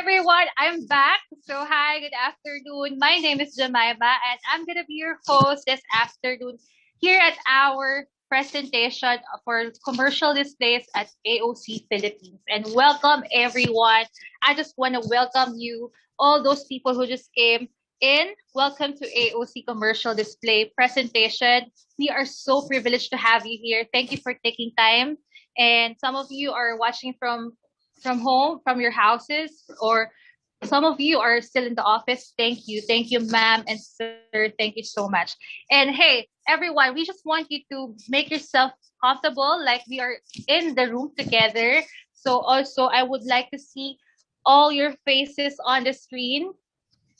everyone, I'm back. So hi, good afternoon. My name is Jemima and I'm gonna be your host this afternoon here at our presentation for commercial displays at AOC Philippines. And welcome everyone. I just want to welcome you, all those people who just came in. Welcome to AOC commercial display presentation. We are so privileged to have you here. Thank you for taking time. And some of you are watching from home, from your houses, or some of you are still in the office. Thank you. Thank you, ma'am and sir. Thank you so much. And hey, everyone, we just want you to make yourself comfortable like we are in the room together. So also, I would like to see all your faces on the screen.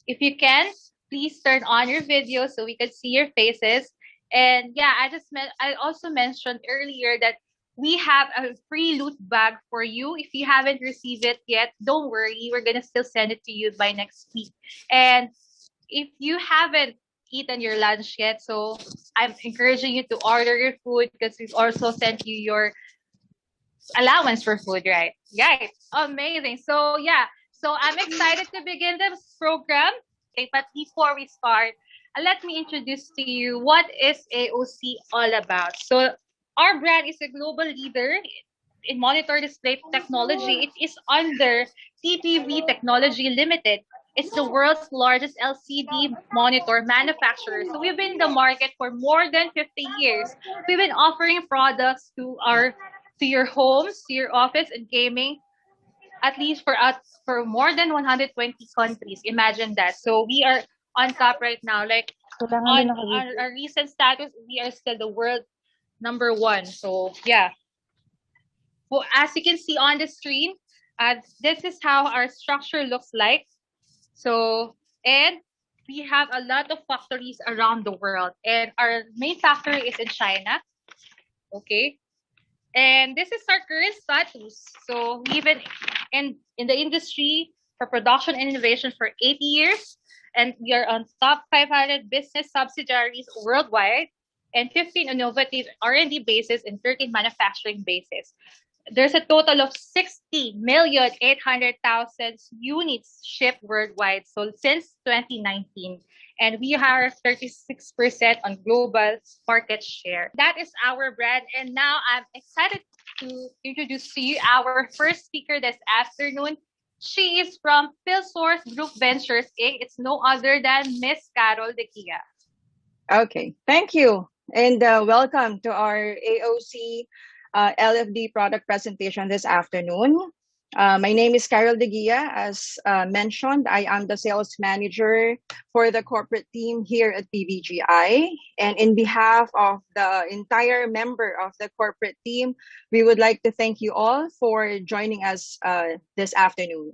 If you can, please turn on your video so we can see your faces. And yeah, I also mentioned earlier that we have a free loot bag for you. If you haven't received it yet, don't worry. We're going to still send it to you by next week. And if you haven't eaten your lunch yet, so I'm encouraging you to order your food because we've also sent you your allowance for food, right? Right. Amazing. So yeah, so I'm excited to begin this program. Okay, but before we start, let me introduce to you what is AOC all about. So our brand is a global leader in monitor display technology. It is under TPV Technology Limited. It's the world's largest LCD monitor manufacturer. So we've been in the market for more than 50 years. We've been offering products to your homes, to your office, and gaming, at least for us, for more than 120 countries. Imagine that. So we are on top right now. Like on our recent status, we are still the world #1. So yeah. Well, as you can see on the screen, this is how our structure looks like. So, and we have a lot of factories around the world, and our main factory is in China. Okay. And this is our current status. So we've been in the industry for production and innovation for 80 years, and we are on top 500 business subsidiaries worldwide, and 15 innovative R&D bases and 13 manufacturing bases. There's a total of 60,800,000 units shipped worldwide, so since 2019. And we are 36% on global market share. That is our brand. And now I'm excited to introduce to you our first speaker this afternoon. She is from PhilSource Group Ventures Inc. It's no other than Miss Carol De Gia. Okay, thank you. And welcome to our AOC LFD product presentation this afternoon. My name is Carol De Gia. As mentioned, I am the sales manager for the corporate team here at PBGI. And in behalf of the entire member of the corporate team, we would like to thank you all for joining us this afternoon.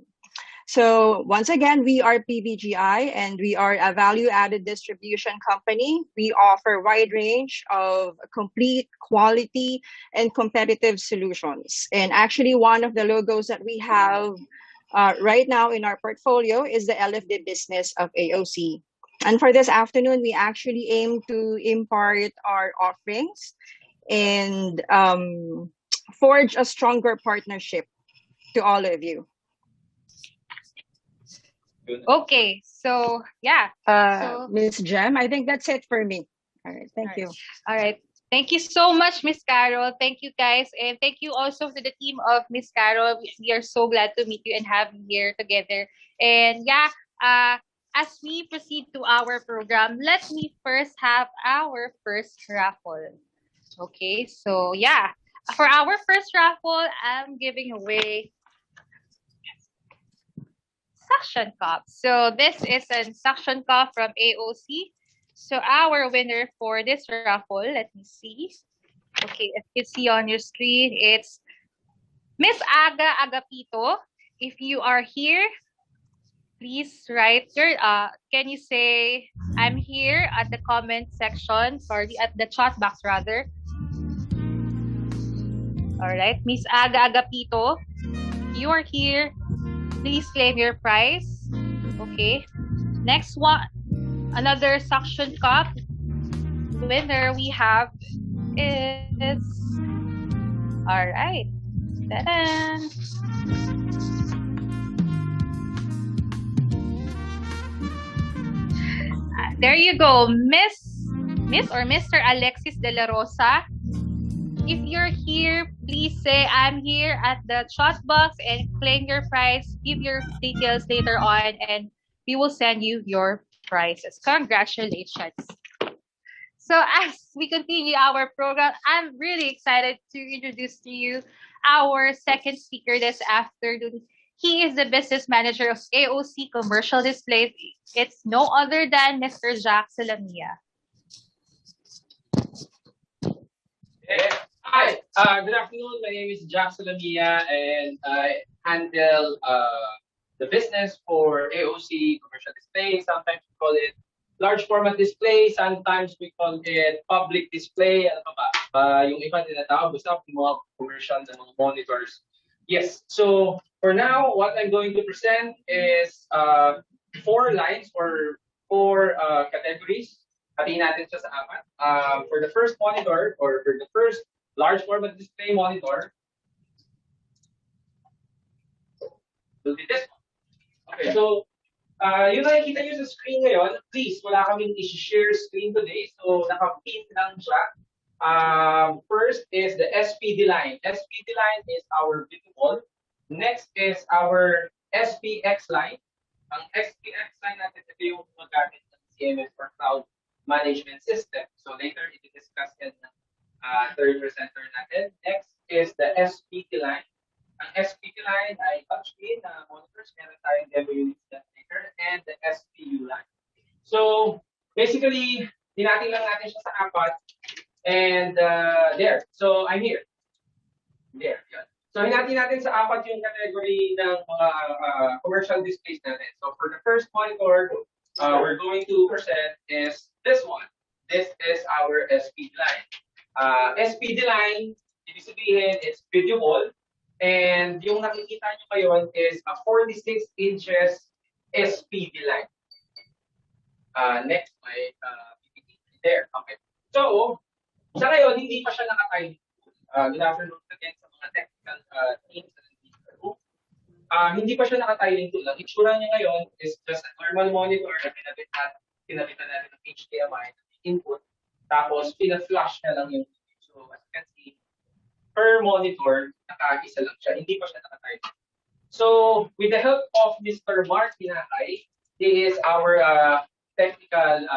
So once again, we are PBGI and we are a value-added distribution company. We offer a wide range of complete quality and competitive solutions. And actually one of the logos that we have right now in our portfolio is the LFD business of AOC. And for this afternoon, we actually aim to impart our offerings and forge a stronger partnership to all of you. Okay, so yeah. Miss Jem, I think that's it for me. All right, thank you. All right. Thank you so much, Miss Carol. Thank you, guys. And thank you also to the team of Miss Carol. We are so glad to meet you and have you here together. And yeah, as we proceed to our program, let me first have our first raffle. Okay, so yeah. For our first raffle, I'm giving away suction cup. So this is a suction cup from AOC. So our winner for this raffle, let me see. Okay, as you see on your screen, it's Miss Aga Agapito. If you are here, please write your, can you say, I'm here at the comment section, sorry, at the chat box rather. All right, Miss Aga Agapito, you are here. Please claim your prize. Okay. Next one, another suction cup winner we have is, all right. Ta-da! There you go, Miss or Mr. Alexis De La Rosa. If you're here, please say I'm here at the chat box and claim your prize. Give your details later on, and we will send you your prizes. Congratulations. So as we continue our program, I'm really excited to introduce to you our second speaker this afternoon. He is the business manager of AOC Commercial Displays. It's no other than Mr. Jack Salamia. Hi, good afternoon. My name is Jack Salamia, and I handle the business for AOC Commercial Display. Sometimes we call it large format display, sometimes we call it public display. Ano pa ba? Yung iba tinatawag, basta mga commercial na mga monitors. Yes, so for now, what I'm going to present is 4 lines or 4 categories. Hatiin natin siya sa apat. For the first monitor, or for the first large format display monitor, will be this one. Okay, so yung nakikita nyo sa screen ngayon, please, wala kaming i-share screen today, so naka-pin lang siya. First is the SPD line. SPD line is our visible. Next is our SPX line. Ang SPX line natin, ito yung magamit ng CMS for cloud management system. So later, i-discuss yan ng third presenter natin. Next is the SPD line. Ang SPD line ay touchscreen na monitors. Meron tayong demo units later. And the SPU line. So basically, dinating lang natin siya sa apat. And there. So I'm here. There. Yun. So hinati natin sa apat yung category ng mga commercial displays natin. So for the first monitor, we're going to present is this one. This is our SPD line. SPD line, ibig sabihin, it's video wall. And yung nakikita nyo ngayon is a 46 inches SPD line. Next, may PPT there. Okay. So, sa ngayon, hindi pa siya nakatay. Good afternoon again sa mga technical teams na nandito. Hindi pa siya nakatiling tool. Ang itsura niya ngayon is just a normal monitor na pinabitan natin ng HDMI input. Tapos, pina-flash na lang yung video. So, as you can see, per monitor, naka-isa lang siya. Hindi pa siya nakatiling. So, with the help of Mr. Mark Pinakay, he is our technical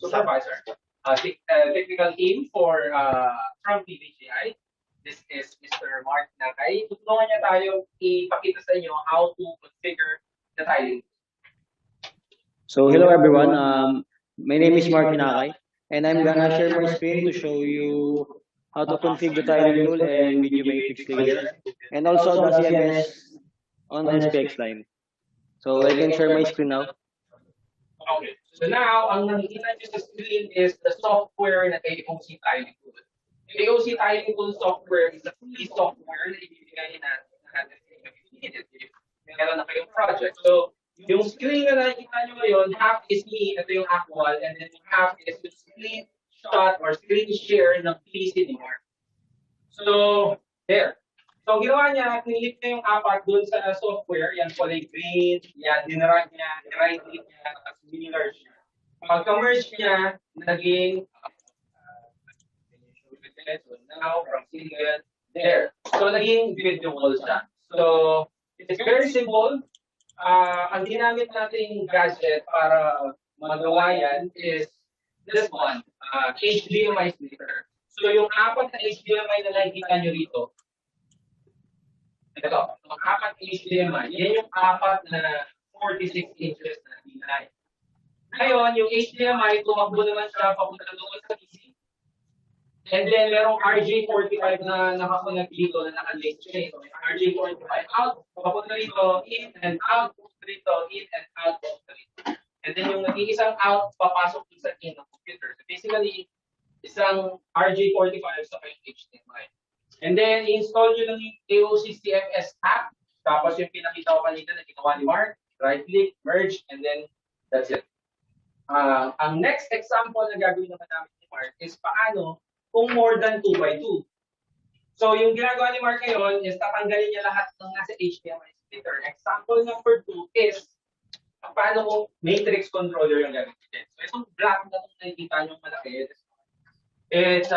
supervisor. Technical team for from PBGI. This is Mr. Mark Nakay. Tutulungan niya tayo ipakita sa inyo how to configure the tiling. So hello everyone. My name is Mark Pinakay, and I'm gonna share my screen to show you how to configure the tiling tool and video matrix layer, and also the CMS on SPX line. So I can share my screen now. Okay. So now, ang nakikita niyo sa screen is the software na AOC tiling tool. The AOC tiling tool software is a free software na ibibigay natin meron na kayong project. So, yung screen na nakikita niyo ngayon, half is me, ito yung actual, and then half is yung screenshot or screen share ng PC ni Mark. So, there. So, ginawa niya, kinilit niya yung apat doon sa software, yan kulay green, yan, dinarag niya, right-click niya, tapos mini-large niya. Pagka-merge niya, naging, so now, from single, there. So, naging video wall siya. So, it's very simple. Ang ginamit nating gadget para magawa yan is this one, HDMI splitter. So, yung apat na HDMI na nakikita nyo rito, ito, yung apat HDMI, yan yung apat na 46 inches na D9. Ngayon, yung HDMI, tumakbo naman siya papunta doon sa PC. And then, merong RJ45 na nakakonect dito na naka-link siya. So, may RJ45 out, papunta rito, in and out, dito, in and out, dito. And then, yung nag-iisang out, papasok dun sa in ng computer. So, basically, isang RJ45 sa kayong HDMI. And then, i-install nyo ng AOC CMS app. Tapos yung pinakita ko kanina na ginawa ni Mark, right-click, merge, and then that's it. Ang next example na gagawin naman namin ni Mark is paano kung more than 2x2. So, yung ginagawa ni Mark ngayon is tatanggalin niya lahat ng nasa HDMI splitter. Example number 2 is paano kung matrix controller yung gagamitin. So itong black na itong nakikita nyo malaki, it's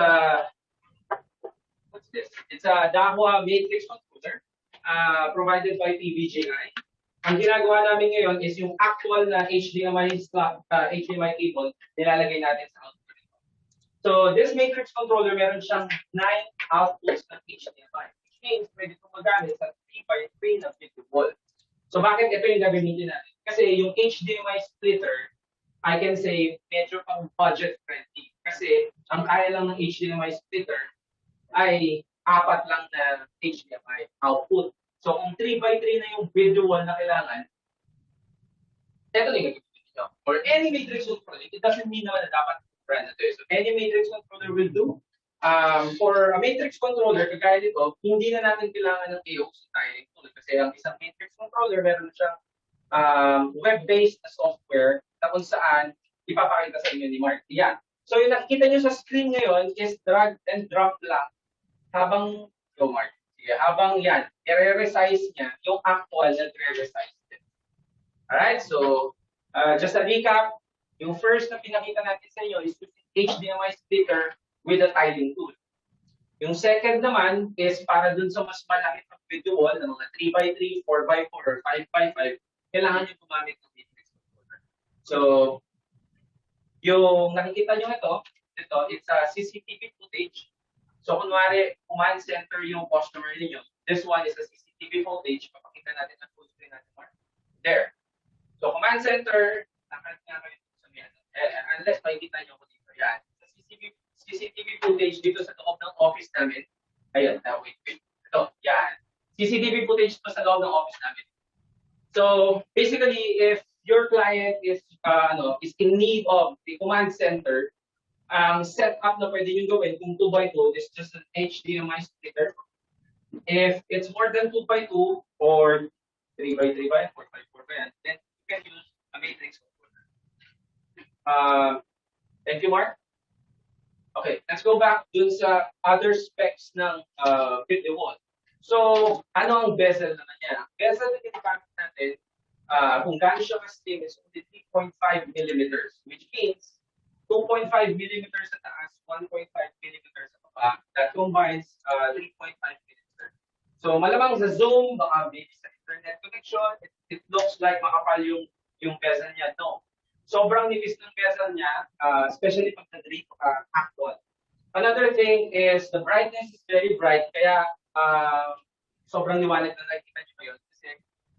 what's this? It's a Dahua matrix controller provided by PVGI. Ang ginagawa namin ngayon is yung actual na HDMI slot, HDMI cable, nilalagay natin sa output. So this matrix controller, meron siyang 9 outputs ng HDMI, which means pwede itong magamit sa 3x3 na video wall. So bakit ito yung gagamitin natin? Kasi yung HDMI splitter, I can say, medyo pang budget friendly. Kasi ang kaya lang ng HDMI splitter ay 4 lang na HDMI output. So kung 3x3 na yung video wall na kailangan, ito na yung gagamitin nyo. Or any matrix controller, it doesn't mean naman na dapat brand na ito. So any matrix controller will do. For a matrix controller, kagaya nito, hindi na natin kailangan ng AOC tiling tool. Kasi ang isang matrix controller, meron siyang web-based na software na kung saan ipapakita sa inyo ni Mark. Yan. So yung nakikita nyo sa screen ngayon is drag and drop lang habang, go Mark, sige, habang yan, i-resize niya yung actual na i-resize din. Alright, so just a recap, yung first na pinakita natin sa inyo is HDMI splitter with a tiling tool. Yung second naman is para dun sa mas malaki ng video wall, ng mga 3x3, 4x4, or 5x5, kailangan nyo gumamit ng matrix controller. So, yung nakikita nyo ito, it's a CCTV footage. So, kunwari, command center yung customer niyo. This one is a CCTV footage. Papakita natin ang full screen natin. There. So, command center, unless makikita nyo ko dito. Yan. CCTV footage dito sa loob ng office namin. Ayan, wait. Ito, yan. CCTV footage pa sa loob ng office namin. So, basically, if your client is in need of the command center, setup na pwede nyo gawin kung 2x2 is just an HDMI splitter. If it's more than 2x2 or 3x3 by 4x4 by yan, then you can use a matrix controller. Thank you, Mark. Okay, let's go back dun sa other specs ng video wall. So, ano ang bezel naman niya? Ang bezel na ginagamit natin, kung gaano siya ka-slim is only 3.5 millimeters, which means 2.5 millimeters sa taas, 1.5 millimeters sa baba. That combines 3.5 millimeters. So, malamang sa Zoom, baka maybe sa internet connection, it looks like makapal yung bezel niya. No. Sobrang nipis ng bezel niya, especially pag nandito ka actual. Another thing is the brightness is very bright, kaya sobrang liwanag na nakikita nyo ngayon. Kasi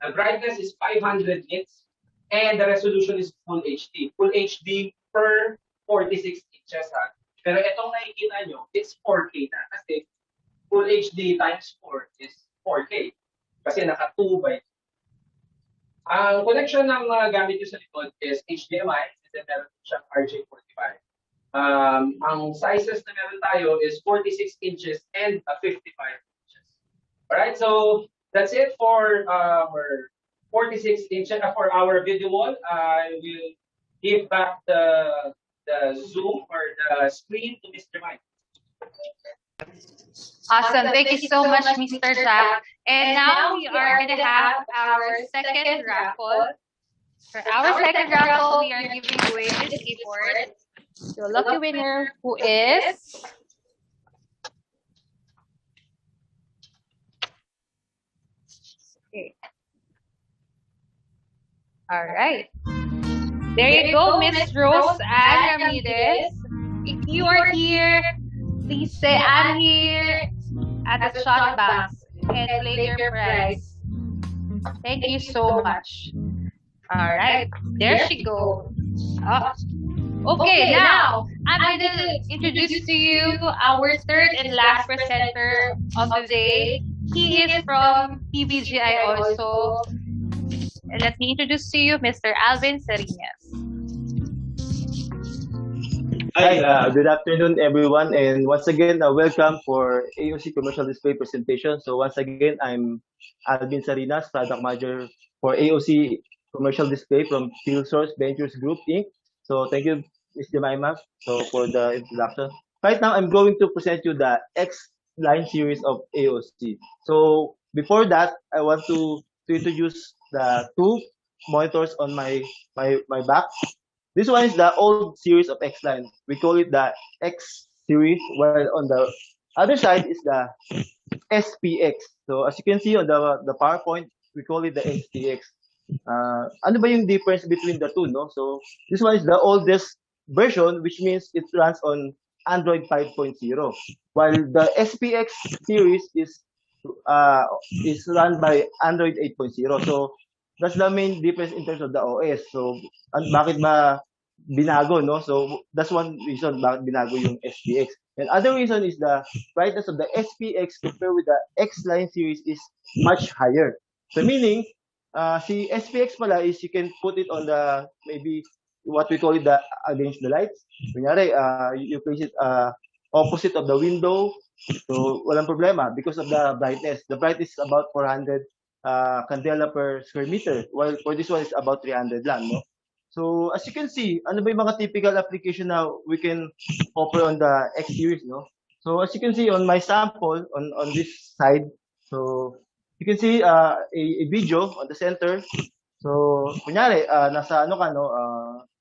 the brightness is 500 nits and the resolution is full HD. Full HD per 46 inches. Ha? Pero itong nakikita nyo, it's 4K na. Kasi full HD times 4 is 4K. Kasi naka 2x2. Ang connection ng mga gamit nyo sa likod is HDMI and then meron siyang RJ45. Ang sizes na meron tayo is 46 inches and 55 inches. Alright, so that's it for our 46 inches for our video wall. I will give back the Zoom or the screen to Mr. Mike. Awesome. Thank you so much, Mr. Jack. And now we are going to have our second raffle. For our second raffle, we are giving away this keyboard to a lucky winner who is okay. All right. There you go, Miss Rose Ann Ramirez. If you are here, please say I'm here at the shot box and claim your prize. Thank you so much. All right, there she goes. Oh. Okay, now I'm going to introduce to you our third and last presenter of the day. He is from PBGI also. And let me introduce to you Mr. Alvin Sarinas. Hi, good afternoon, everyone, and once again, welcome for AOC Commercial Display presentation. So once again, I'm Alvin Sarinas, Product Manager for AOC Commercial Display from FieldSource Ventures Group, Inc. So thank you, Ms. Jemima, for the introduction. Right now, I'm going to present you the X-Line series of AOC. So before that, I want to introduce the two monitors on my back. This one is the old series of X line. We call it the X series, while on the other side is the SPX. So as you can see on the PowerPoint, we call it the SPX. Ano ba yung difference between the two, no? So this one is the oldest version, which means it runs on Android 5.0, while the SPX series uh, is run by Android 8.0. So that's the main difference in terms of the OS. So bakit ba binago, no? So that's one reason bakit binago yung SPX. And other reason is the brightness of the SPX compared with the X line series is much higher. So meaning, si SPX pala is you can put it on the maybe what we call it the against the lights. Kunyari, you place it opposite of the window. So walang problema because of the brightness. The brightness is about 400 candela per square meter, while for this one is about 300 lang, no? So as you can see, ano ba yung mga typical application na we can offer on the X series, no? So as you can see on my sample on this side, so you can see a video on the center. So kunyari nasa ano ka, no,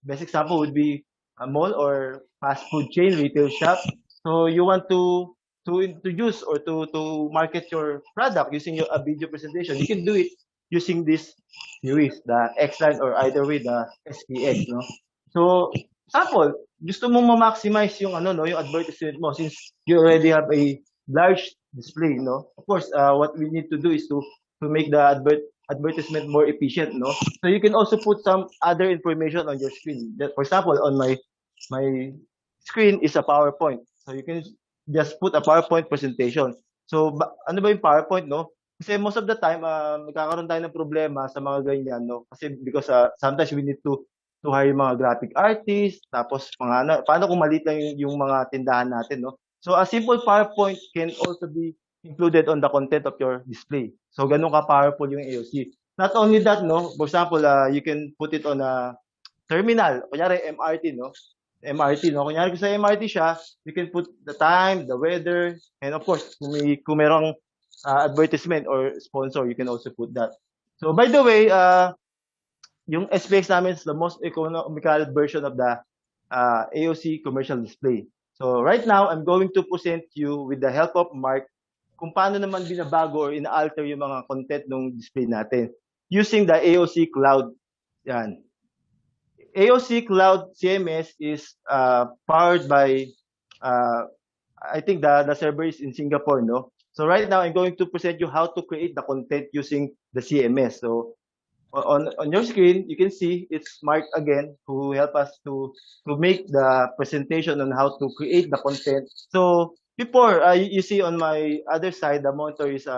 best example would be a mall or fast food chain, retail shop. So you want to introduce or to market your product using a video presentation. You can do it using this series, the X line or either way the SPX, no? So sample, gusto mong ma-maximize yung ano, no, yung advertisement mo since you already have a large display, no? Of course, what we need to do is to make the advertisement more efficient, no? So you can also put some other information on your screen. For example, on my screen is a PowerPoint. So you can just put a PowerPoint presentation. So ano ba yung PowerPoint, no? Kasi most of the time, magkakaroon tayo ng problema sa mga ganyan, no? Kasi because sometimes we need to hire mga graphic artists, tapos mga ano, paano kung maliit lang yung mga tindahan natin, no? So a simple PowerPoint can also be included on the content of your display. So ganun ka-powerful yung AOC. Not only that, no? For example, you can put it on a terminal, kunyari MRT, no? MRT, no? Kunyari kung sa MRT siya, you can put the time, the weather, and of course, kung merong advertisement or sponsor, you can also put that. So by the way, yung SPX namin is the most economical version of the AOC commercial display. So right now, I'm going to present you with the help of Mark kung paano naman binabago or ina-alter yung mga content ng display natin using the AOC Cloud. Yan. AOC Cloud CMS is powered by, I think the server is in Singapore, no? So right now, I'm going to present you how to create the content using the CMS. So on your screen, you can see it's Mark again who helped us to make the presentation on how to create the content. So before, you see on my other side, the monitor is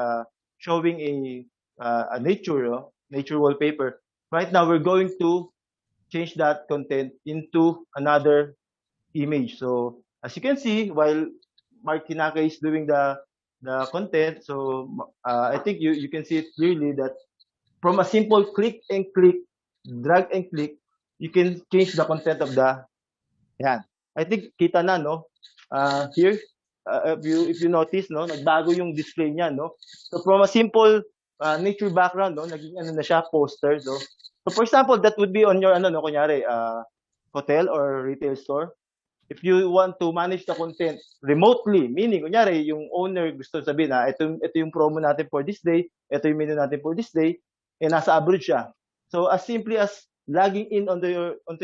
showing a nature wallpaper. Right now, we're going to change that content into another image. So as you can see, while Mark Hinaka is doing the content, so I think you can see it clearly that from a simple click and click, drag and click, you can change the content of the, yan. I think kita na, no? Here, if you notice, no, nagbago yung display niya, no? So from a simple nature background, no, naging ano na siya, poster, no? So for example, that would be on your ano, no, kunyari, hotel or retail store. If you want to manage the content remotely, meaning, kunyari, yung owner gusto sabihin, ito yung promo natin for this day, ito yung menu natin for this day, nasa abroad siya. So as simply as logging in onto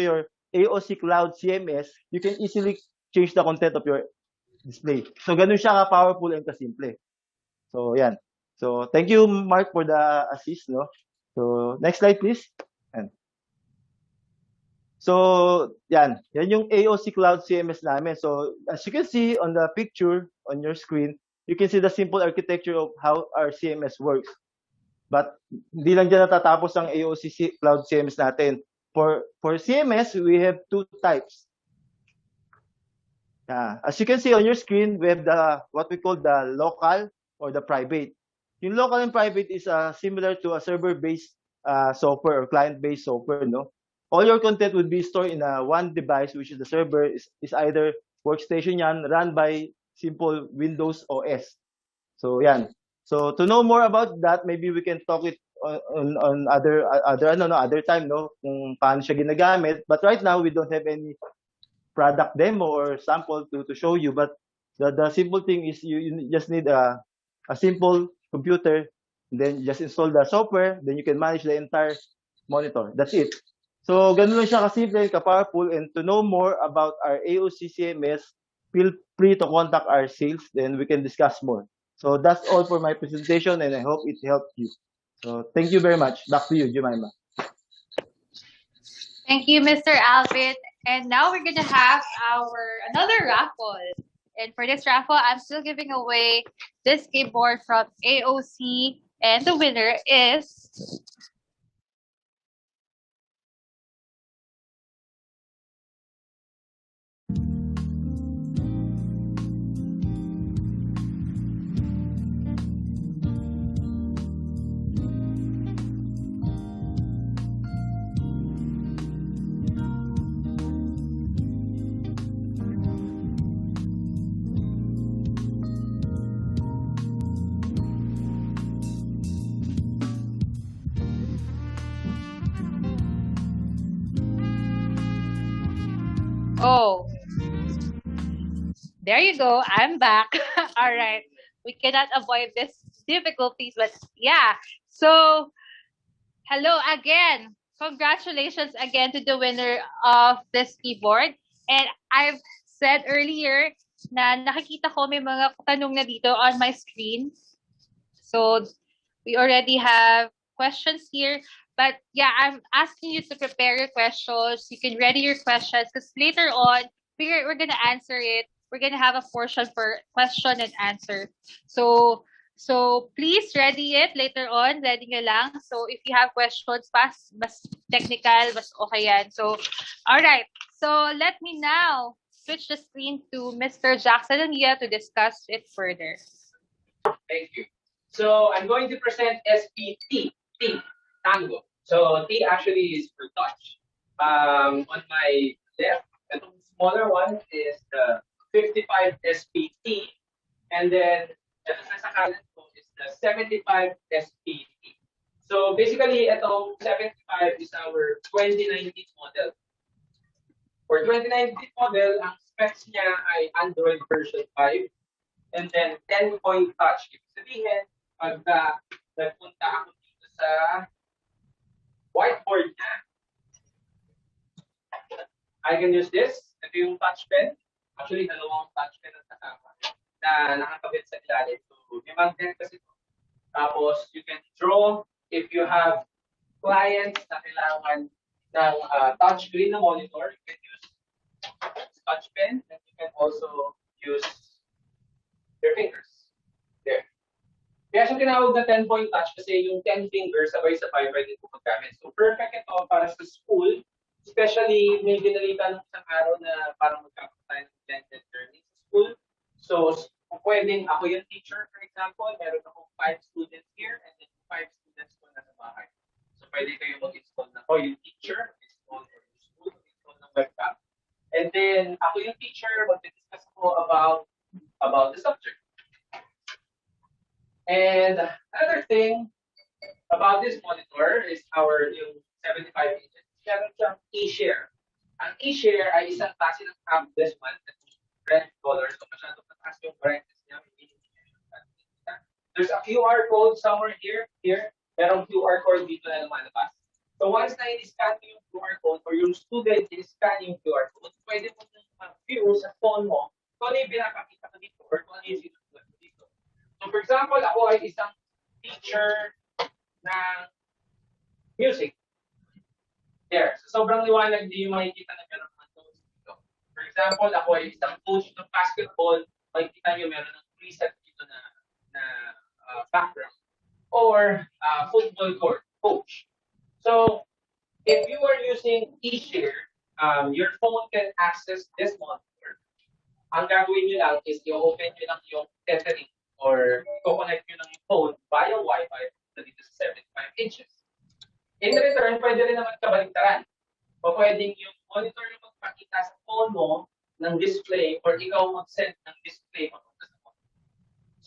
your AOC Cloud CMS, you can easily change the content of your display. So ganun siya ka-powerful and ka-simple. So yan. So thank you, Mark, for the assist, no? So next slide, please. Yan. So yan yung AOC Cloud CMS namin. So as you can see on the picture on your screen, you can see the simple architecture of how our CMS works. But hindi lang dyan natatapos ang AOC Cloud CMS natin. For CMS, we have two types. As you can see on your screen, we have what we call the local or the private. Yung local and private is similar to a server-based software or client-based software, no? All your content would be stored in one device, which is the server, is either workstation yan, run by simple Windows OS. So yan. So to know more about that, maybe we can talk it other time, no, kung paano siya ginagamit. But right now we don't have any product demo or sample to show you. But the simple thing is you just need a simple computer, then just install the software, then you can manage the entire monitor. That's it. So ganun lang siya kasimple, ka-powerful. And to know more about our AOC CMS, feel free to contact our sales, then we can discuss more. So that's all for my presentation, and I hope it helped you. So thank you very much. Back to you, Jemima. Thank you, Mr. Alvin. And now we're gonna have our another raffle. And for this raffle, I'm still giving away this keyboard from AOC, and the winner is oh, there you go. I'm back. All right. We cannot avoid this difficulties, but yeah. So, hello again. Congratulations again to the winner of this keyboard. And I've said earlier na nakikita ko may mga tanong na dito on my screen. So, we already have questions here. But yeah, I'm asking you to prepare your questions. You can ready your questions because later on, we're going to answer it. We're going to have a portion for question and answer. So please ready it later on. Ready nyo lang. So if you have questions, mas technical, mas okay yan. So, all right. So let me now switch the screen to Mr. Jackson and Gia to discuss it further. Thank you. So I'm going to present SPT, T, Tango. So T actually is for touch. On my left, the smaller one is the 55 SPT, and then the nasa kanan ko is the 75 SPT. So basically, itong 75 is our 2019 model. For 2019 model, ang specs niya ay Android version 5, and then 10-point touch. Ibig sabihin, pagka nagpunta ako dito sa whiteboard niya, I can use this. Ito yung touch pen. Actually, dalawang touch pen ang kasama na nakakabit sa ilalim. So, may magnet kasi ito. Tapos, you can draw if you have clients na kailangan ng touch screen na monitor. You can use touch pen, and you can also use your fingers. There. Kaya siya tinawag na 10-point touch kasi yung 10 fingers sabay-sabay pwede po maggamit. So, perfect ito para sa school. Especially, may ginalita ng isang araw na parang magkakaroon tayo ng blended learning sa school. So, kung pwedeng ako yung teacher, for example, meron akong 5 students here and then 5 students ko na sa bahay. So, pwede kayo mag-install na ako yung teacher, install your school, install ng webcam. And then, ako yung teacher, mag-discuss ako about the subject. And another thing about this monitor is yung 75 inches. Meron siyang e-share. Ang e-share ay isang klase ng tablet man at red color. So masyado mataas yung brightness niya. There's a QR code somewhere here. Merong QR code dito na lumalabas. So once na i-scan yung QR code or yung student i-scan yung QR code, pwede mo mag-view sa phone mo kung ano yung pinapakita ko dito or kung ano yung sinusulat ko dito. So for example, ako ay isang teacher ng music. There. So, sobrang liwanag, hindi yung makikita na meron ng notes dito. For example, ako ay isang coach ng basketball, makikita nyo meron ng preset dito na background. Or football court, coach. So, if you are using eShare, your phone can access this monitor. Ang gagawin nyo lang is i-open nyo lang yung tethering or i-connect nyo lang yung phone via Wi-Fi dito sa 75 inches. In return, pwede rin naman kabaligtaran. O pwedeng yung monitor yung magpakita sa phone mo ng display or ikaw mag-send ng display papunta sa phone.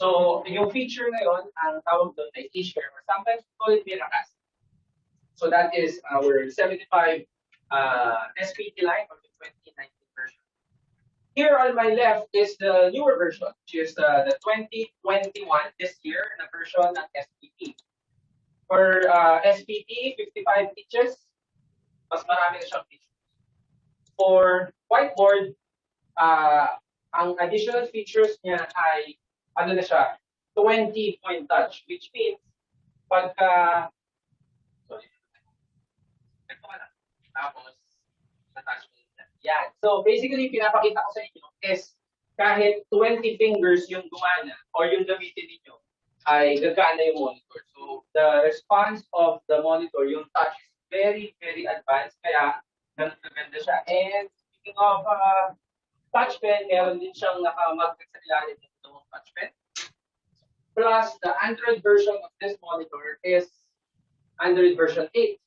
So, yung feature na yun, ang tawag doon ay e-share, or sometimes we call it Miracast. So that is our 75 SPT line of the 2019 version. Here on my left is the newer version, which is the 2021, this year, na version ng SPT. For SPT, 55 inches, mas marami na siyang features. For whiteboard, ang additional features niya ay, ano na siya, 20-point touch, which means, pagka, sorry, ito ka lang, tapos, na-touch mo yan. So, basically, pinapakita ko sa inyo is, kahit 20 fingers yung gumana, or yung gamitin ninyo, ay gagana yung monitor. So, the response of the monitor, yung touch is very, very advanced, kaya, ganda siya. And, speaking of touch pen, meron din siyang nakamagnet sa ilalim ng touch pen. Plus, the Android version of this monitor is Android version 8.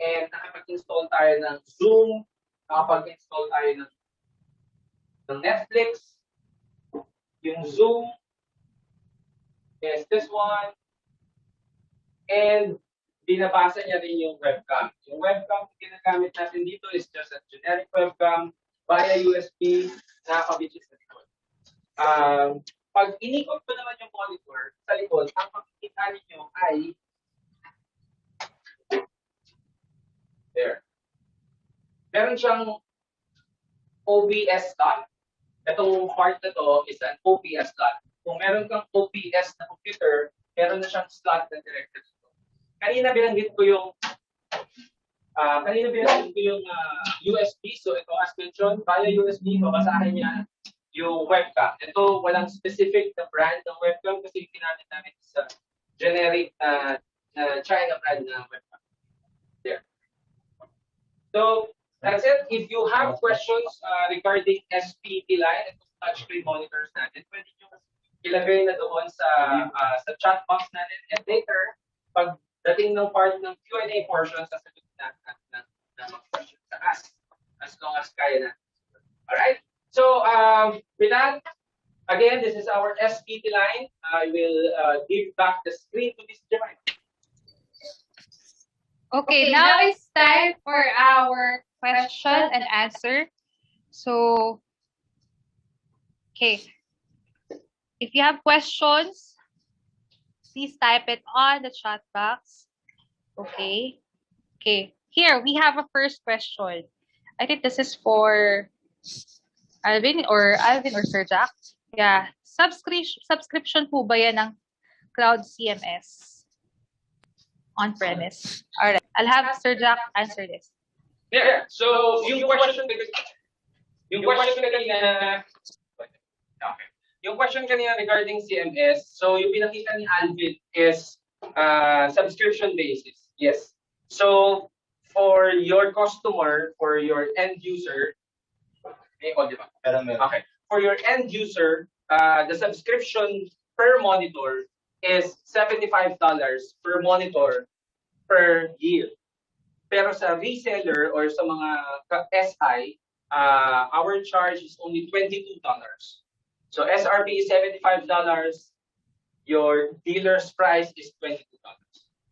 And nakapag-install tayo ng Zoom, nakapag-install tayo ng Netflix, yung Zoom, yes, this one, and binabasa niya rin yung webcam. Yung webcam na ginagamit natin dito is just a generic webcam via USB, nakakabitsis sa likod. Pag inikot ko naman yung monitor sa likod, ang makikita ninyo ay there. Meron siyang OBS slot. Itong part na to is an OBS slot. Kung meron kang OBS na computer, meron na siyang slot na directed dito. Kanina binanggit ko yung USB. So ito, as mentioned, via USB, babasahin niya yung webcam. Ito, walang specific na brand ng webcam kasi ginamit namin sa generic China brand na webcam. There. So, that's it. If you have questions regarding SPT line at touchscreen monitors natin, pwede nyo ilagay na doon sa chat box natin. And later, pagdating ng part ng Q&A portion, sasagot natin ng mga questions sa us as long as kaya na. Alright? So, with that, again, this is our SPT line. I will give back the screen to Ms. Jemai. Okay, now it's time for our question and answer. So, okay. If you have questions, please type it on the chat box. Okay. Okay. Here, we have a first question. I think this is for Alvin or Sir Jack. Yeah. Subscription po ba yan ng Cloud CMS on-premise? All right. I'll have Sir Jack answer this. Yeah. So, yung question kanina regarding CMS, so yung pinakita ni Alvin is subscription basis. Yes. So, for your customer, for your end user, okay. For your end user, the subscription per monitor is $75 per monitor per year. Pero sa reseller or sa mga SI, our charge is only $22. So SRP is $75. Your dealer's price is $22.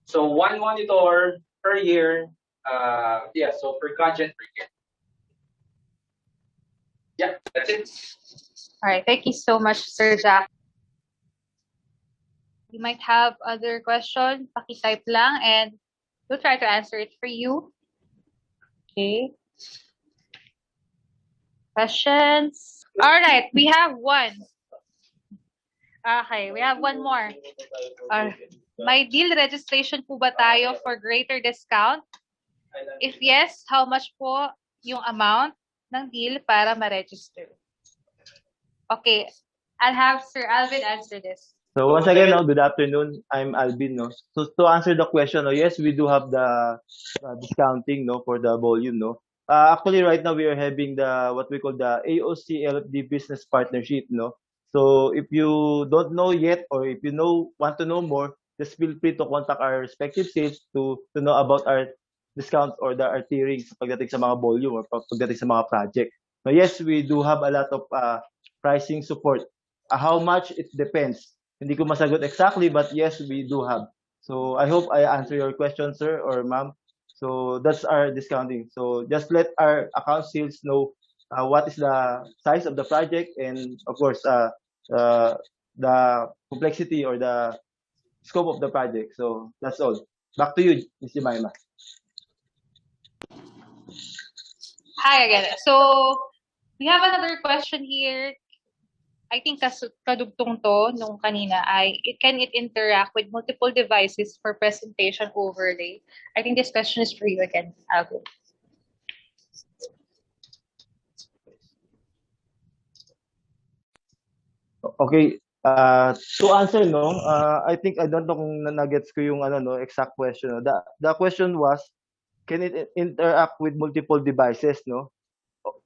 So one monitor per year, so per gadget per year. Yeah, that's it. All right, thank you so much, Sir Jack. You might have other questions, paki-type lang and we'll try to answer it for you. Okay. Questions? All right, we have one. Okay, we have one more. May deal registration po ba tayo for greater discount? If yes, how much po yung amount ng deal para ma-register? Okay, I'll have Sir Alvin answer this. So once again, good afternoon. I'm Alvin. So to answer the question, yes, we do have the discounting for the volume. Actually, right now we are having what we call the AOC LFD business partnership. So if you don't know yet, or if you want to know more, just feel free to contact our respective sales to know about our discounts or our tiering pagdating sa mga volume or pagdating sa mga project. Yes, we do have a lot of pricing support how much it depends. Hindi ko masagot exactly, but yes, we do have. So I hope I answer your question, sir or ma'am. So that's our discounting. So just let our account sales know what is the size of the project, and of course the complexity or the scope of the project. So that's all. Back to you, Ms. Jemima. Hi again. So, we have another question here. I think kadugtong to nung kanina ay can it interact with multiple devices for presentation overlay? I think this question is for you again, Alvin. Okay, to answer, no, I think I don't know kung nagets ko yung exact question. No? The question was, can it interact with multiple devices, no?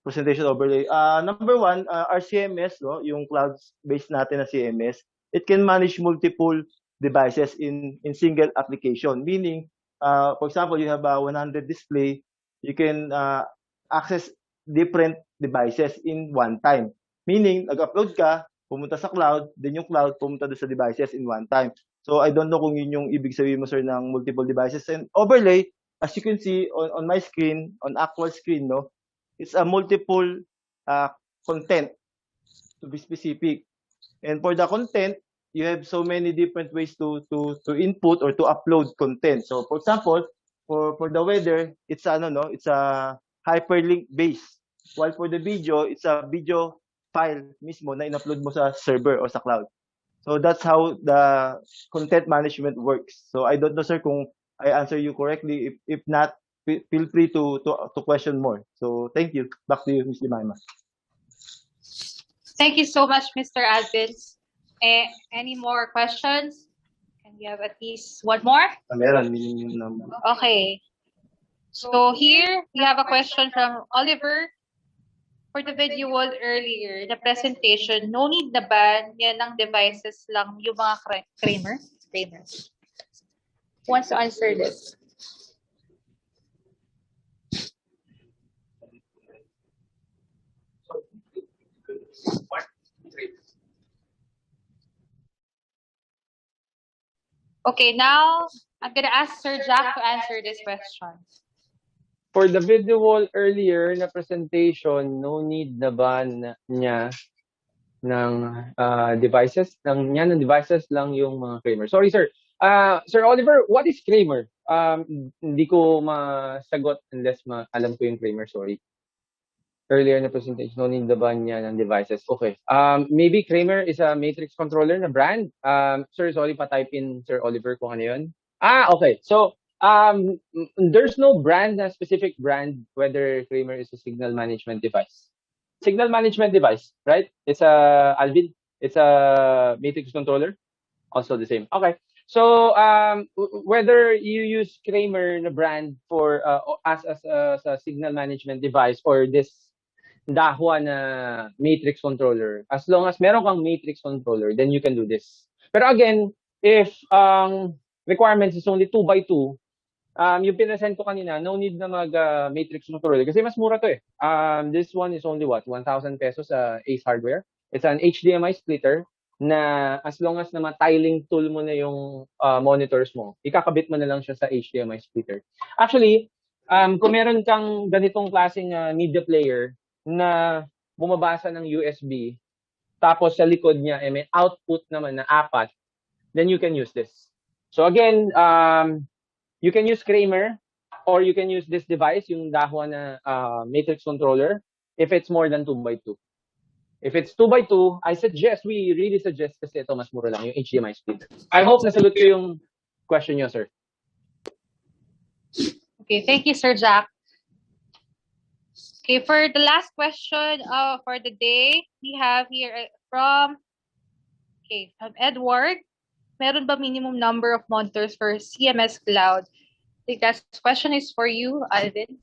Presentation overlay. Number one, our CMS, no, yung cloud-based natin na CMS, it can manage multiple devices in single application. Meaning, for example, you have a 100 display, you can access different devices in one time. Meaning, nag-upload ka, pumunta sa cloud, then yung cloud pumunta doon sa devices in one time. So I don't know kung yun yung ibig sabihin mo, sir, ng multiple devices. And overlay, as you can see on my screen, on actual screen, no, it's a multiple content, to be specific. And for the content, you have so many different ways to input or to upload content. So for example, for the weather, it's it's a hyperlink based. While for the video, it's a video file mismo na in-upload mo sa server or sa cloud. So that's how the content management works. So I don't know, sir, kung I answer you correctly. If not, feel free to question more. So thank you. Back to you, Ms. Jemima. Thank you so much, Mr. Advins. Any more questions? Can we have at least one more? Meron, minimum number. Okay. So here we have a question from Oliver. For the video earlier, the presentation, no need na ba yan ng devices lang yung mga Kramer? Who wants to answer this? Okay, now I'm gonna ask Sir Jack to answer this question. For the video wall earlier na presentation, no need na ba niya ng devices? Ng devices lang yung mga Kramer. Sorry, sir. Sir Oliver, what is Kramer? Hindi ko masagot unless alam ko yung Kramer. Sorry. Earlier na presentation, no need na ba niya ng devices? Okay. Maybe Kramer is a matrix controller na brand. Sir, sorry, pa-type in Sir Oliver kung ano yun. Okay. So, there's no brand, a specific brand, whether Kramer is a signal management device. Signal management device, right? It's Alvin. It's a matrix controller. Also the same. Okay. So whether you use Kramer na brand for as a signal management device or this Dahua na matrix controller, as long as meron kang matrix controller, then you can do this. Pero again, if requirements is only 2x2, yung pinresent ko kanina, no need na mag-matrix controller kasi mas mura to eh. This one is only what? 1,000 pesos sa Ace Hardware. It's an HDMI splitter na as long as na tiling tool mo na yung monitors mo, ikakabit mo na lang siya sa HDMI splitter. Actually, kung meron kang ganitong klaseng media player na bumabasa ng USB, tapos sa likod niya may output naman na 4, then you can use this. So again, you can use Kramer or you can use this device, yung Dahua na matrix controller, if it's more than 2x2. If it's 2x2, we really suggest kasi ito mas mura lang, yung HDMI splitter. I hope nasagot ko yung question niyo, sir. Okay, thank you, Sir Jack. Okay, for the last question for the day, we have here from Edward. Meron ba minimum number of monitors for CMS Cloud? I think that question is for you, Alvin.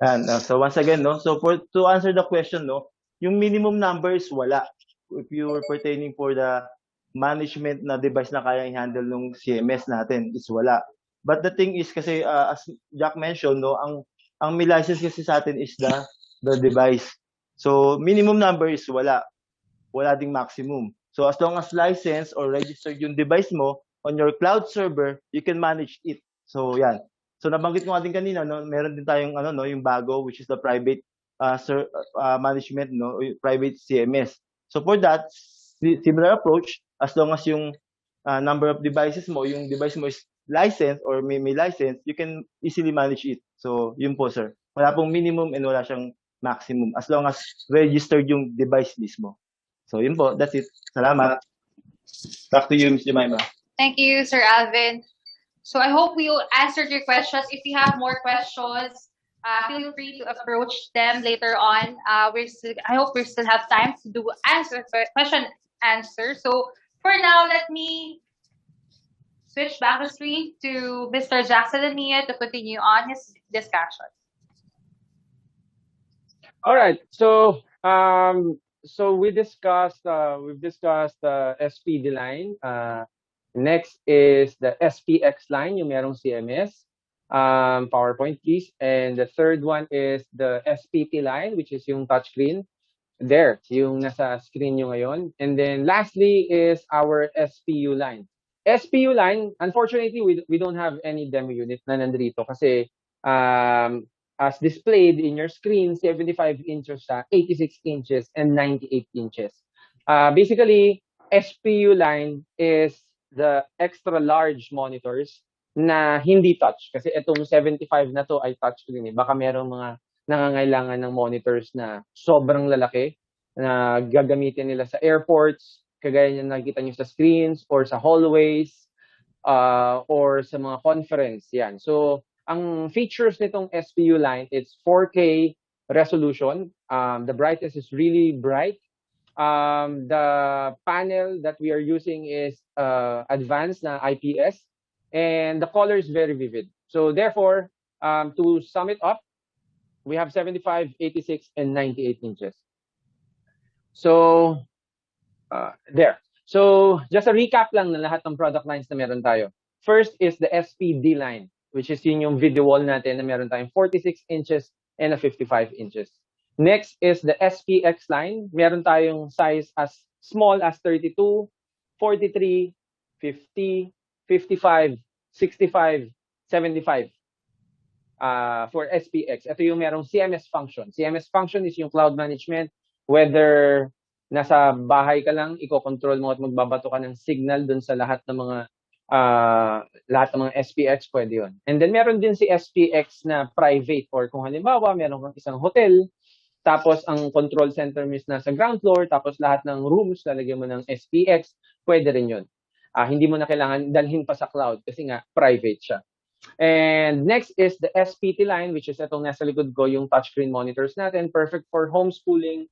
And so once again, no, so to answer the question, no, yung minimum number is wala. If you are pertaining for the management na device na kaya i-handle ng CMS natin, is wala. But the thing is kasi as Jack mentioned, no, ang may license kasi sa atin is the device. So minimum number is wala. wala ding maximum. So as long as licensed or registered yung device mo on your cloud server, you can manage it. So yan. So nabanggit ko nga din kanina, no, meron din tayong yung bago, which is the private management, no, private CMS. So for that, similar approach, as long as yung number of devices mo, yung device mo is licensed or may license, you can easily manage it. So yun po, sir. Wala pong minimum and wala siyang maximum as long as registered yung device mismo. So yun po, that's it. Salamat. Back to you, Ms. Jemima. Thank you, Sir Alvin. So I hope we answered your questions. If you have more questions, feel free to approach them later on. I hope we still have time to do question answer. So for now, let me switch back the screen to Mr. Jackson Ania to continue on his discussion. All right. So we've discussed SPD line. Next is the SPX line, yung merong CMS, PowerPoint keys, and the third one is the SPT line, which is yung touchscreen. There, yung nasa screen nyo ngayon. And then lastly is our SPU line. SPU line, unfortunately, we don't have any demo unit na nandito kasi as displayed in your screen, 75 inches, 86 inches, and 98 inches. Basically, SPU line is the extra large monitors na hindi touch. Kasi itong 75 na to ay touchscreen. Baka merong mga nangangailangan ng monitors na sobrang lalaki na gagamitin nila sa airports, kagaya niya nakikita nyo sa screens or sa hallways or sa mga conference. Yan. So, ang features nitong SPU line, it's 4K resolution. The brightness is really bright. The panel that we are using is advanced na IPS, and the color is very vivid. So therefore, to sum it up, we have 75, 86, and 98 inches. So there. So just a recap lang ng lahat ng product lines na meron tayo. First is the SPD line, which is yun yung video wall natin na meron tayong 46 inches and a 55 inches. Next is the SPX line. Meron tayong size as small as 32, 43, 50, 55, 65, 75 for SPX. Ito yung merong CMS function. CMS function is yung cloud management. Whether nasa bahay ka lang, i-control mo at magbabato ka ng signal dun sa lahat ng mga SPX, pwede yun. And then meron din si SPX na private, or kung halimbawa meron kang isang hotel, tapos ang control center is nasa ground floor, tapos lahat ng rooms lalagyan mo ng SPX, pwede rin yun. Hindi mo na kailangan dalhin pa sa cloud kasi nga private siya. And next is the SPT line, which is itong nasa likod ko, yung touchscreen monitors natin, perfect for homeschooling,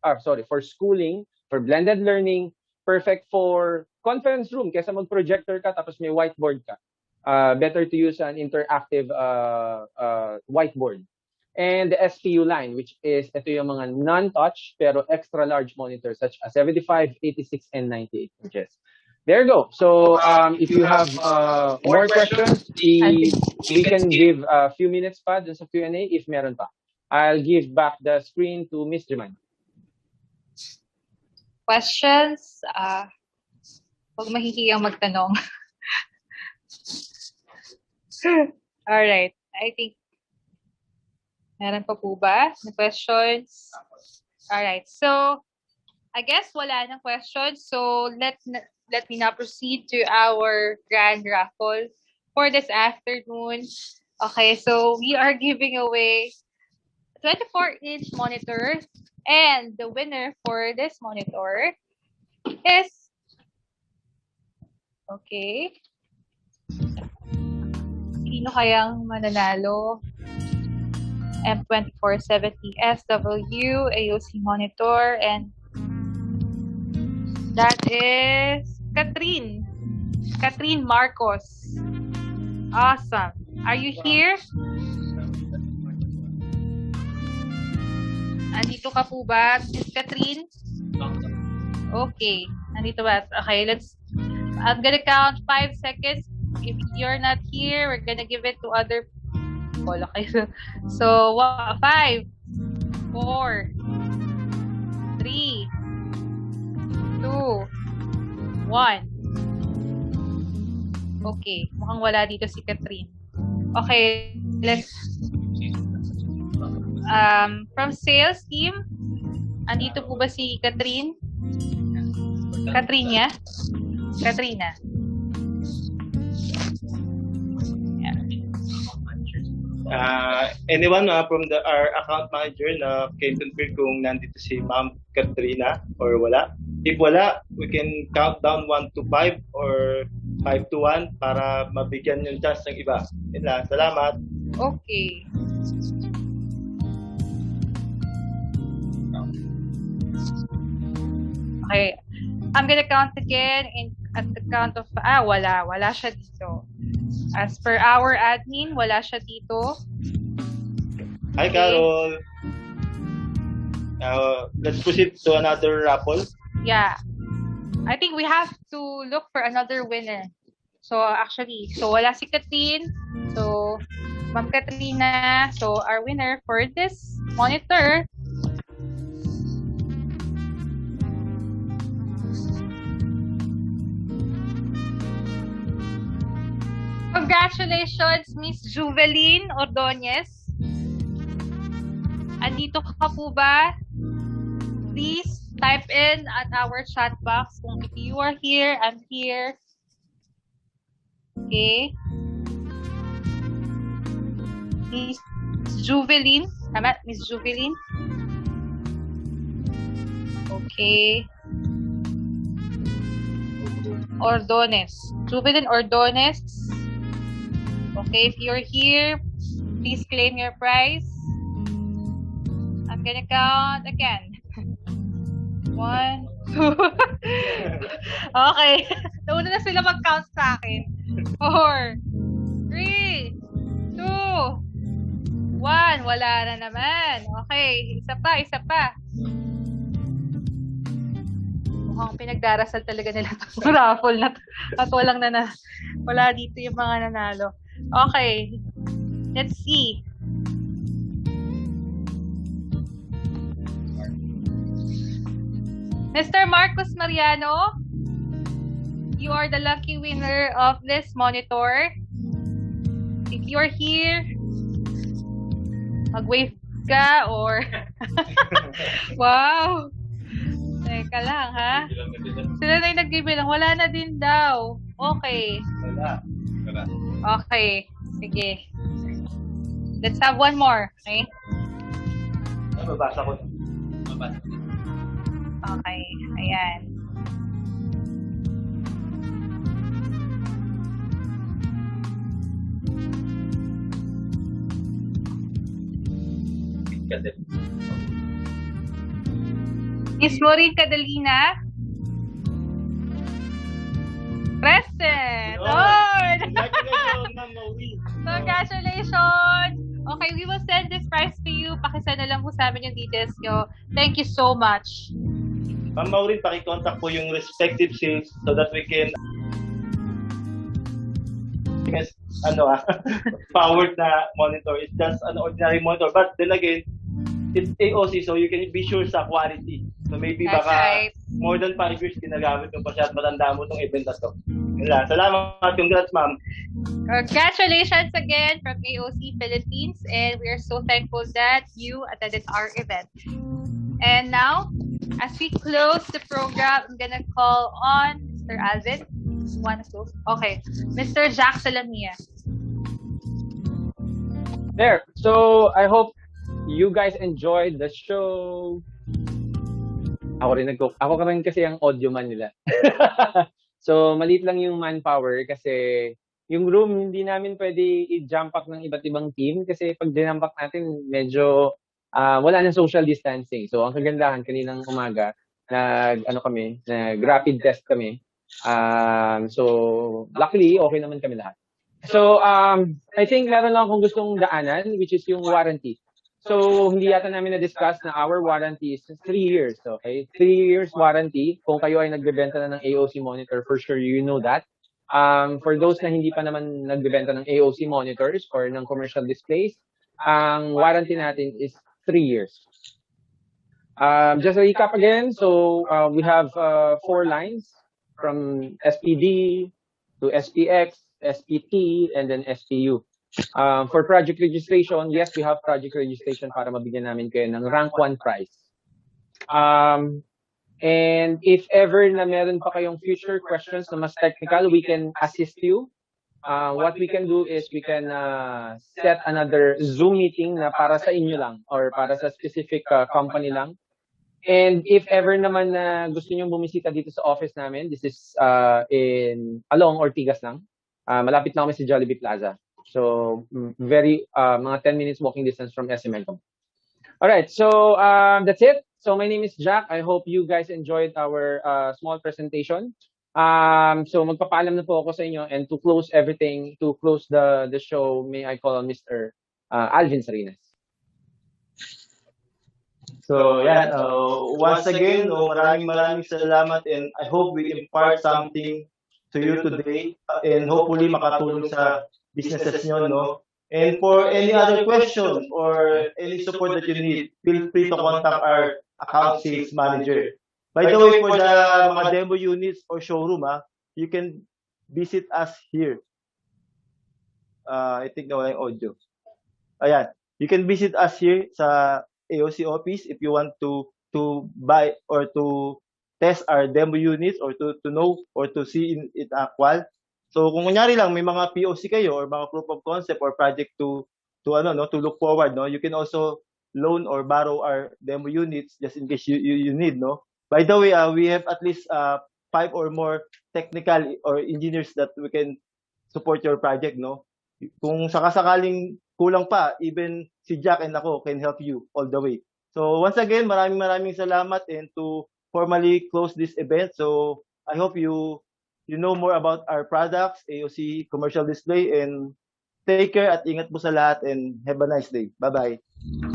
for schooling, for blended learning, perfect for conference room, kaysa mag-projector ka tapos may whiteboard ka. Better to use an interactive whiteboard. And the SPU line, which is ito yung mga non-touch pero extra large monitors such as 75, 86, and 98 inches. There you go. So if you have more questions, we can give a few minutes pa dun sa Q&A if meron pa. I'll give back the screen to Ms. Jiman. Questions? Huwag mahihiyang magtanong. All right. I think meron pa po ba na questions? All right. So I guess wala ng questions. So let me now proceed to our grand raffle for this afternoon. Okay, so we are giving away 24-inch monitors, and the winner for this monitor is sino kayang mananalo? M2470 SW AOC monitor, and that is Catherine Marcos. Awesome. Are you here? Andito ka po ba, Miss Catherine? Okay. Andito ba? Okay, I'm gonna count 5 seconds. If you're not here, we're gonna give it to other people. Okay, so 5, 4, 3, 2, 1. Okay, mukhang wala dito si Catherine. Okay, let's from sales team, andito po ba si Catherine? Katrina? Anyone from our account manager na can confirm kung nandito si Ma'am Katrina or wala? If wala, we can count down 1 to 5 or 5 to 1 para mabigyan yung chance ng iba. Yun lang. Salamat. Okay. Okay. I'm gonna count again at the count of wala siya dito. As per our admin, wala siya dito. Hi, Carol. Let's proceed to another raffle. Yeah. I think we have to look for another winner. So wala si Catherine. So, Ma'am Katrina. So, our winner for this monitor congratulations, Miss Juveline Ordonez. Andito ka po ba? Please type in at our chat box kung if you are here, I'm here. Okay. Miss Juveline. Tama? Miss Juveline. Okay. Ordonez. Juveline Ordonez. Okay, if you're here, please claim your prize. I'm gonna count again. 1, 2. Okay. Nauna na sila mag-count sa akin. 4, 3, 2, 1. Wala na naman. Okay, isa pa. Mukhang pinagdarasal talaga nila itong raffle na to. At wala dito yung mga nanalo. Okay, let's see. Mr. Marcos Mariano, you are the lucky winner of this monitor. If you're here, mag-wave ka or... Wow! Teka lang, ha? Sila na yung nagbibilang. Wala na din daw. Okay. Wala. Okay. Sige. Let's have one more. Okay? Mabasa ko. Okay. Ayan. Miss Maureen Cadalina. Present! Congratulations, Ma'am Maureen. Congratulations! Okay, we will send this prize to you. Pakisend na lang po sa amin yung details nyo. Thank you so much. Ma'am Maureen, paki-contact po yung respective sales so that we can powered na monitor. It's just an ordinary monitor. But then again, it's AOC, so you can be sure sa quality. So maybe That's baka right. more than 5 years ginagamit mo pa siya at matanda mo itong event na to. Yun lang. Salamat. Congrats, ma'am. Congratulations again from AOC Philippines, and we are so thankful that you attended our event. And now, as we close the program, I'm gonna call on Mr. Alvin. Okay, Mr. Jack Salamia. There. So, I hope you guys enjoyed the show. Ako rin kasi ang audio man nila. So, maliit lang yung manpower kasi yung room hindi namin pwede i-jump pack ng iba't ibang team kasi pag dinump pack natin medyo wala na social distancing. So, ang kagandahan kaninang umaga nag rapid test kami. So, luckily okay naman kami lahat. So, I think meron lang akong gustong daanan, which is yung warranty. So, hindi yata namin na-discuss na our warranty is 3 years, okay? 3 years warranty. Kung kayo ay nagbebenta na ng AOC monitor, for sure you know that. For those na hindi pa naman nagbebenta ng AOC monitors or ng commercial displays, ang warranty natin is 3 years. Just a recap again. So, we have 4 lines. from SPD to SPX, SPT, and then SPU. For project registration, yes, we have project registration para mabigyan namin kayo ng rank 1 prize. And if ever na meron pa kayong future questions na mas technical, we can assist you. What we can do is we can set another Zoom meeting na para sa inyo lang or para sa specific company lang. And if ever naman na gusto nyo bumisita dito sa office namin, this is along Ortigas lang. Malapit lang kami sa Jollibee Plaza. So, mga 10 minutes walking distance from SM All right, so that's it. So my name is Jack. I hope you guys enjoyed our small presentation. So magpapaalam na po ako sa inyo, and to close everything, to close the show, may I call on Mr. Alvin Sarinas. So yan, once again, maraming salamat, and I hope we impart something to you today, and hopefully makatulong sa businesses nyo, no? And for any other question or any support that you need, feel free to contact our account sales manager. By the way, for the mga demo units or showroom, you can visit us here. I think nawala yung audio. Ayan, you can visit us here sa AOC office if you want to buy or to test our demo units or to know or to see it actual. So kung kunyari lang may mga POC kayo or mga proof of concept or project to look forward, no, you can also loan or borrow our demo units just in case you need, no. By the way, we have at least 5 or more technical or engineers that we can support your project, no. Kung sakasakaling kulang pa, even si Jack and ako can help you all the way. So once again, maraming salamat, and to formally close this event. So I hope you know more about our products, AOC Commercial Display, and take care at ingat po sa lahat, and have a nice day. Bye-bye.